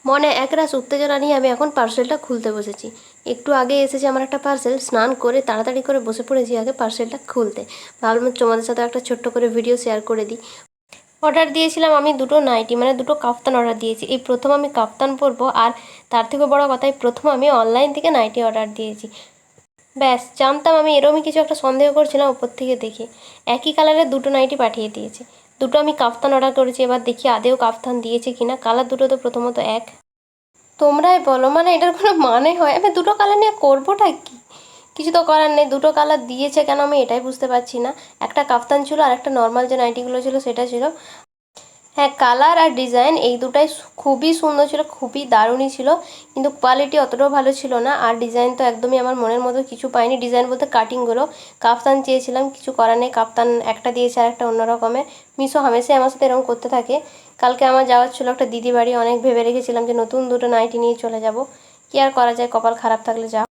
মনে একরাশ উত্তেজনা নিয়ে আমি এখন পার্সেলটা খুলতে বসেছি। একটু আগে এসেছে আমার একটা পার্সেল, স্নান করে তাড়াতাড়ি করে বসে পড়েছি আগে পার্সেলটা খুলতে। ভাবলাম তোমাদের সাথে একটা ছোট্ট করে ভিডিও শেয়ার করে দিই। অর্ডার দিয়েছিলাম আমি দুটো নাইটি, মানে দুটো কাফতান অর্ডার দিয়েছি। এই প্রথম আমি কাফতান পরবো, আর তার থেকে বড় কথা এই প্রথম আমি অনলাইন থেকে নাইটি অর্ডার দিয়েছি। ব্যাস, জানতাম আমি, এরমই কিছু একটা সন্দেহ করছিলাম ওপর থেকে দেখে। একই কালারের দুটো নাইটি পাঠিয়ে দিয়েছে। দুটো আমি কাফতান অর্ডার করেছি, এবার দেখি আদেও কাফতান দিয়েছে কিনা। কালার দুটো তো প্রথমত এক। তোমরাই বলো, মানে এটার কোনো মানে হয়? আমি দুটো কালার নিয়ে করবোটা কি? কিছু তো করার নেই, দুটো কালার দিয়েছে কেন আমি এটাই বুঝতে পারছি না। একটা কাফতান ছিল আর একটা নর্মাল যে নাইটিগুলো ছিল সেটা ছিল। হ্যাঁ, কালার আর ডিজাইন এই দুটাই খুবই সুন্দর ছিল, খুবই দারুণই ছিল, কিন্তু কোয়ালিটি অতটাও ভালো ছিল না। আর ডিজাইন তো একদমই আমার মনের মতো কিছু পাইনি। ডিজাইন বলতে কাটিংগুলো। কাফতান চেয়েছিলাম, কিছু করার নেই, কাফতান একটা দিয়েছে আর একটা অন্য রকমের। মিশো হামেশাই আমার সাথে এরকম করতে থাকে। কালকে আমার যাওয়ার ছিল একটা দিদি বাড়ি, অনেক ভেবে রেখেছিলাম যে নতুন দুটো নাইটি নিয়ে চলে যাব। কি আর করা যায়, কপাল খারাপ থাকলে যা।